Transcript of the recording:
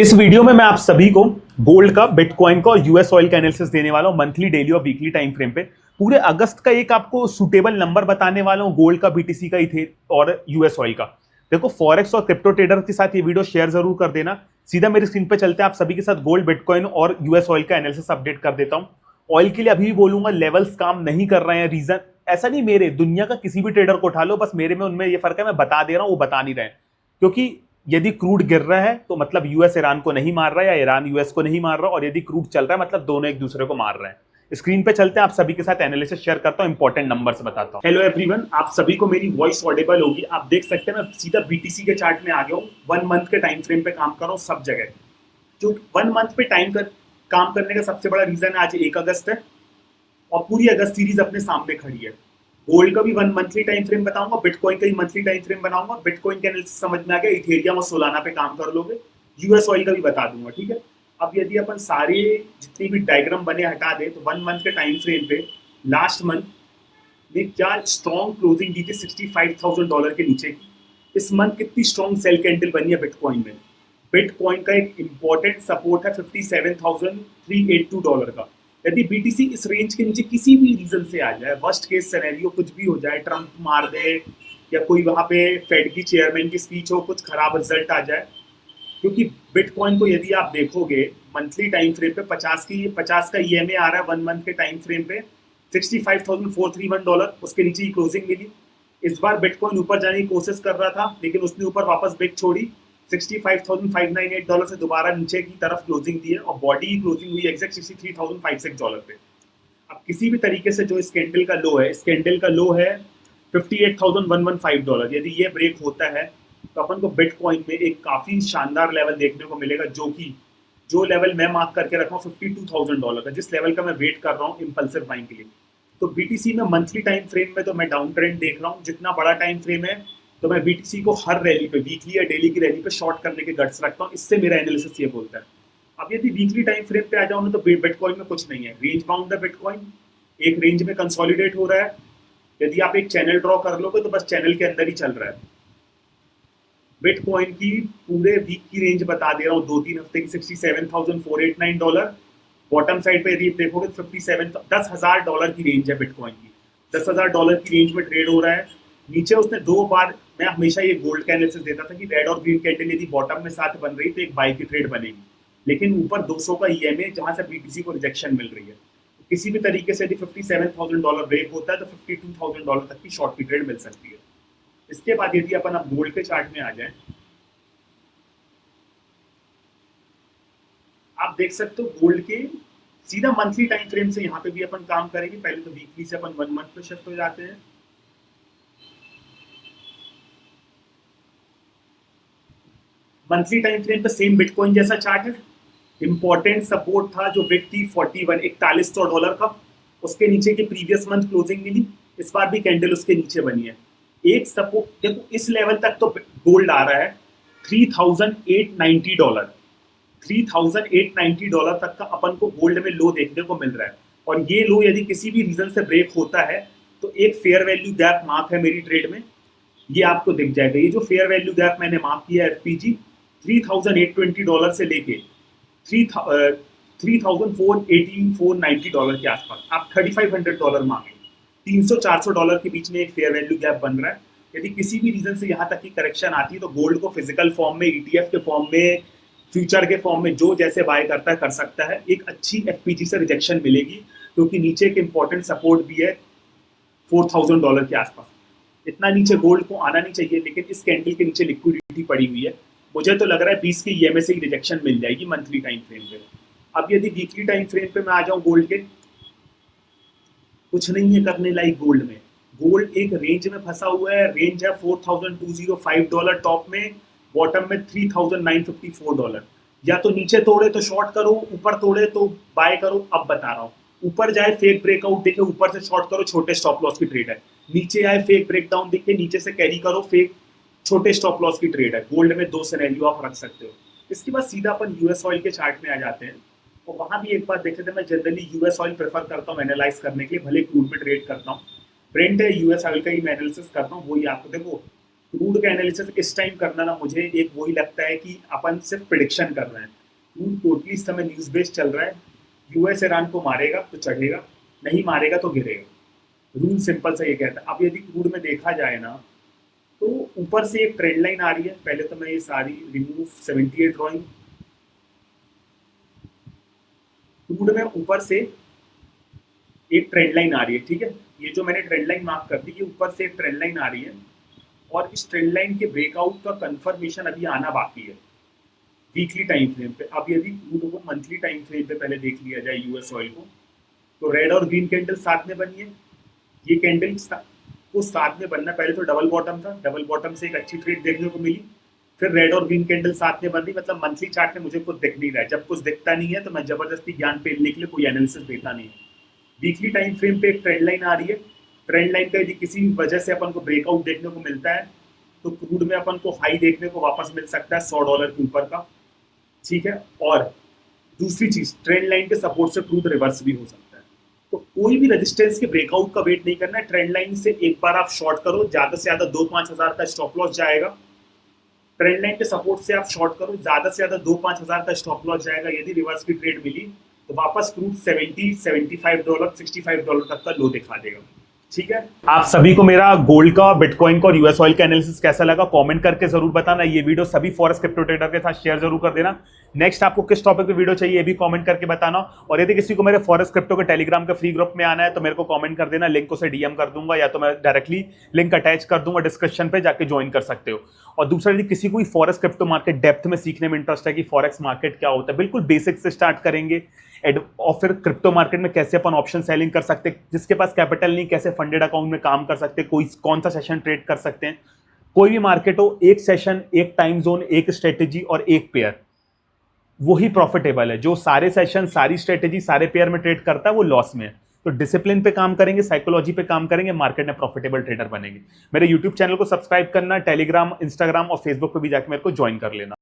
इस वीडियो में मैं आप सभी को गोल्ड का, बिटकॉइन का और यूएस ऑयल का एनालिसिस देने वाला हूं मंथली, डेली और वीकली टाइम फ्रेम पे। पूरे अगस्त का एक आपको सुटेबल नंबर बताने वाला हूं, गोल्ड का, बीटीसी का, इथेरियम और यूएस ऑयल का। देखो, फॉरेक्स और क्रिप्टो ट्रेडर के साथ ये वीडियो शेयर जरूर कर देना। सीधा मेरी स्क्रीन पे चलते हैं, आप सभी के साथ गोल्ड, बिटकॉइन और यूएस ऑयल का एनालिसिस अपडेट कर देता हूं। ऑयल के लिए अभी भी बोलूंगा, लेवल्स काम नहीं कर रहे हैं। रीजन ऐसा नहीं, मेरे दुनिया का किसी भी ट्रेडर को उठा लो, बस मेरे में उनमें ये फर्क है, मैं बता दे रहा हूं, वो बता नहीं रहे हैं। क्योंकि यदि क्रूड गिर रहा है तो मतलब यूएस ईरान को नहीं मार रहा है, या ईरान यूएस को नहीं मार रहा, और यदि क्रूड चल रहा है मतलब दोनों एक दूसरे को मार रहे हैं। स्क्रीन पे चलते हैं, आप सभी के साथ एनालिसिस शेयर करता हूं, इंपॉर्टेंट नंबर्स बताता हूं। हेलो एवरीवन, आप सभी को मेरी वॉइस ऑडिबल होगी। आप देख सकते हैं मैं सीधा बीटीसी के चार्ट में आ गया हूं। 1 मंथ के टाइम फ्रेम पे काम कर रहा हूं सब जगह। जो 1 मंथ पे काम करने का सबसे बड़ा रीजन है, आज 1 अगस्त है और पूरी अगस्त सीरीज अपने सामने खड़ी है। गोल्ड का भी 1 मंथली टाइम फ्रेम बताऊंगा, बिटकॉइन का भी मंथली टाइम फ्रेम बनाऊंगा। बिटकॉइन के एनालिसिस समझ में आ गया, इथेरियम और सोलाना पे काम कर लोगे। यूएस ऑयल का भी बता दूंगा, ठीक है। अब यदि अपन सारे जितने भी डायग्राम बने हटा दे तो 1 मंथ के टाइम फ्रेम पे लास्ट मंथ ने क्या स्ट्रॉन्ग क्लोजिंग दी थी $65,000 के नीचे की। इस मंथ कितनी स्ट्रॉन्ग सेल कैंडल बनी है बिटकॉइन में। बिटकॉइन का एक इंपॉर्टेंट सपोर्ट है $57,382 का। यदि बीटीसी इस रेंज के नीचे किसी भी रीजन से आ जाए, वर्स्ट केस सिनेरियो कुछ भी हो जाए, ट्रंप मार दे या कोई वहां पे फेड की चेयरमैन की स्पीच हो, कुछ खराब रिजल्ट आ जाए, क्योंकि बिटकॉइन को यदि आप देखोगे मंथली टाइम फ्रेम पे 50 का ईएमए आ रहा है। 1 मंथ के टाइम फ्रेम पे $65,431, उसके नीचे ही क्लोजिंग मिली। इस बार बिटकॉइन ऊपर जाने की कोशिश कर रहा था, लेकिन उसने ऊपर वापस ब्रेक छोड़ी। $65,598 से दोबारा नीचे की तरफ क्लोजिंग दी है और बॉडी की क्लोजिंग हुई एग्जैक्ट $63,056 पे। अब किसी भी तरीके से जो इस कैंडल का लो है, इस कैंडल का लो है $58,115। यदि ये ब्रेक होता है तो अपन को बिटकॉइन में एक काफी शानदार लेवल देखने को मिलेगा, जो लेवल मैं मार्क करके रखा हूँ $52,000 का, जिस लेवल का मैं वेट कर रहा हूँ इम्पल्सिव बाइंग के लिए। तो बीटीसी में मंथली टाइम फ्रेम में तो मैं डाउन ट्रेंड देख रहा हूँ। जितना बड़ा टाइम फ्रेम है तो मैं बीटीसी को हर रैली पे, वीकली या डेली की रैली पे शॉर्ट करने के गट्स रखता हूँ। इससे मेरा एनालिसिस ये बोलता है। अब यदि वीकली टाइम फ्रेम पे आ जाऊँ ना, तो बिटकॉइन में कुछ नहीं है, रेंज बाउंड है बिटकॉइन, एक रेंज में कंसोलिडेट हो रहा है। यदि आप एक चैनल ड्रॉ कर लोगे तो बस चैनल के अंदर ही चल रहा है। बिटकॉइन की पूरे वीक की रेंज बता दे रहा हूँ, 2-3 हफ्ते की $67,489। बॉटम साइड पे यदि देखोगे तो $10,000 की रेंज है बिटकॉइन की। $10,000 की रेंज में ट्रेड हो रहा है। नीचे उसने 2 बार, मैं हमेशा ये गोल्ड का एनालिसिस देता था कि रेड और ग्रीन कैंडल यदि बॉटम में साथ बन रही तो एक बाई की ट्रेड बनेगी, लेकिन ऊपर 200 का ईएमए जहां से बीटीसी को रिजेक्शन मिल रही है। तो किसी भी तरीके से यदि $57,000 ब्रेक होता है तो $52,000 तक की शॉर्ट की ट्रेड मिल सकती है। इसके बाद यदि अपन अब गोल्ड के चार्ट में आ जाए, आप देख सकते हो गोल्ड के सीधा मंथली टाइम फ्रेम से यहाँ पे भी अपन काम करेंगे। पहले तो वीकली से अपन 1 मंथ पे शिफ्ट हो जाते हैं। मंथली टाइम फ्रेम पे सेम बिटकॉइन जैसा चार्ट है। इंपॉर्टेंट सपोर्ट था जो विक थी $41,100 का, उसके नीचे की प्रीवियस मंथ क्लोजिंग मिली। इस बार भी कैंडल उसके नीचे बनी है। एक सपोर्ट देखो, इस लेवल तक तो गोल्ड आ रहा है $3,890। $3,890 तक का अपन को गोल्ड में लो देखने को मिल रहा है। और ये लो यदि किसी भी रीजन से ब्रेक होता है तो एक फेयर वैल्यू गैप मार्क है मेरी ट्रेड में, ये आपको दिख जाएगा। ये जो फेयर वैल्यू गैप मैंने मार्क किया है एफपीजी, $3,820 से लेके $3,490 के आसपास, आप $3,500 मांगे। $300-400 के बीच में एक फेयर वैल्यू गैप बन रहा है। यदि किसी भी रीजन से यहाँ तक की करेक्शन आती है तो गोल्ड को फिजिकल फॉर्म में, ईटीएफ के फॉर्म में, फ्यूचर के फॉर्म में, जो जैसे बाय करता है कर सकता है। एक अच्छी एफपीजी से रिजेक्शन मिलेगी, क्योंकि नीचे एक इंपॉर्टेंट सपोर्ट भी है $4,000 के आसपास। इतना नीचे गोल्ड को आना नहीं चाहिए, लेकिन इस कैंडल के नीचे लिक्विडिटी पड़ी हुई है। मुझे तो लग रहा है 20 के ईएमए से ही रिजेक्शन मिल जाएगी मंथली टाइम फ्रेम पे। अब यदि वीकली टाइम फ्रेम पे मैं आ जाऊं गोल्ड के, कुछ नहीं है करने लायक गोल्ड में। गोल्ड एक रेंज में फंसा हुआ है। रेंज है $4,205 टॉप में, बॉटम में $3,954। या तो नीचे तोड़े तो शॉर्ट करो, ऊपर तोड़े तो बाय करो। अब बता रहा हूँ, ऊपर जाए फेक ब्रेकआउट दिखे, ऊपर से शॉर्ट करो, छोटे स्टॉप लॉस की ट्रेड है। नीचे आए फेक ब्रेकडाउन दिखे, नीचे से कैरी करो, फेक छोटे स्टॉप लॉस की ट्रेड है। गोल्ड में 2 सिनेरियो आप रख सकते हो। इसके बाद सीधा अपन यूएस ऑयल के चार्ट में आ जाते हैं। और वहां भी एक बात देख लेते हैं, मैं जनरली यूएस ऑयल प्रेफर करता हूँ एनालाइज करने के लिए, भले क्रूड में ट्रेड करता हूँ। ब्रेंट है, यूएस ऑयल का ही मैं एनालिसिस करता हूँ। वही आपको देखो, क्रूड का एनालिसिस इस टाइम करना ना मुझे एक वही लगता है कि अपन सिर्फ प्रिडिक्शन कर रहे हैं। क्रूड टोटली इस समय न्यूज बेस्ड चल रहा है। यूएस ईरान को मारेगा तो चढ़ेगा, नहीं मारेगा तो गिरेगा। रूल सिंपल सा ये कहता है। अब यदि क्रूड में देखा जाए ना, तो ऊपर से एक ट्रेंड लाइन आ रही है। पहले तो मैं ये सारी रिमूव 78 ड्रॉइंग। क्रूड में ऊपर से एक ट्रेंड लाइन आ रही है, ठीक है। ये जो मैंने ट्रेंड लाइन मार्क कर दी, ये ऊपर से एक ट्रेंड लाइन आ रही है, और इस ट्रेंड लाइन के ब्रेकआउट का कंफर्मेशन अभी आना बाकी है वीकली टाइम फ्रेम पे। अब यदि क्रूड को मंथली टाइम फ्रेम पे पहले देख लिया जाए यूएस ऑयल को, तो रेड और ग्रीन कैंडल साथ में बनी है। ये कैंडल को साथ में बनना, पहले तो डबल बॉटम था, डबल बॉटम से एक अच्छी ट्रेड देखने को मिली, फिर रेड और ग्रीन कैंडल साथ में बन रही। मतलब मंथली चार्ट में मुझे कुछ दिख नहीं रहा है। जब कुछ दिखता नहीं है तो मैं जबरदस्ती ज्ञान पेलने के लिए कोई एनालिसिस देता नहीं है। वीकली टाइम फ्रेम पे एक ट्रेंड लाइन आ रही है। ट्रेंड लाइन का यदि किसी वजह से अपन को ब्रेकआउट देखने को मिलता है, तो क्रूड में अपन को हाई देखने को वापस मिल सकता है $100 के ऊपर का, ठीक है। और दूसरी चीज, ट्रेंड लाइन के सपोर्ट से क्रूड रिवर्स भी हो सकता है। तो कोई भी रेजिस्टेंस के ब्रेकआउट का वेट नहीं करना है। ट्रेंड लाइन से एक बार आप शॉर्ट करो, ज्यादा से ज्यादा 2-5 हजार का स्टॉप लॉस जाएगा। ट्रेंड लाइन के सपोर्ट से आप शॉर्ट करो, ज्यादा से ज्यादा 2-5 हजार का स्टॉप लॉस जाएगा। यदि रिवर्स की ट्रेड मिली तो वापस क्रूड $70-75 $65 तक का लो दिखा देगा, ठीक है। आप सभी को मेरा गोल्ड का, बिटकॉइन का और यूएस ऑयल का एनालिसिस कैसा लगा कमेंट करके जरूर बताना। ये वीडियो सभी फॉरेक्स क्रिप्टो ट्रेडर के साथ शेयर जरूर कर देना। नेक्स्ट आपको किस टॉपिक पे वीडियो चाहिए ये भी कमेंट करके बताना। और यदि किसी को मेरे फॉरेक्स क्रिप्टो के टेलीग्राम के फ्री ग्रुप में आना है तो मेरे को कमेंट कर देना, लिंक उसे डीएम कर दूंगा, या तो मैं डायरेक्टली लिंक अटैच कर दूंगा डिस्क्रिप्शन पे, जाके ज्वाइन कर सकते हो। और दूसरा, यदि किसी को फॉरेक्स क्रिप्टो मार्केट डेप्थ में सीखने में इंटरेस्ट है कि फॉरेक्स मार्केट क्या होता है, बिल्कुल बेसिक से स्टार्ट करेंगे, और फिर क्रिप्टो मार्केट में कैसे अपन ऑप्शन सेलिंग कर सकते हैं, जिसके पास कैपिटल नहीं कैसे फंडेड अकाउंट में काम कर सकते हैं, कोई कौन सा सेशन ट्रेड कर सकते हैं। कोई भी मार्केट हो, एक सेशन, एक टाइम जोन, एक स्ट्रेटेजी और एक पेयर, वही प्रॉफिटेबल है। जो सारे सेशन, सारी स्ट्रेटेजी, सारे पेयर में ट्रेड करता है वो लॉस में है। तो डिसिप्लिन पे काम करेंगे, साइकोलॉजी पे काम करेंगे, मार्केट में प्रॉफिटेबल ट्रेडर बनेंगे। मेरे यूट्यूब चैनल को सब्सक्राइब करना, टेलीग्राम, इंस्टाग्राम और फेसबुक पे भी जाकर मेरे को ज्वाइन कर लेना।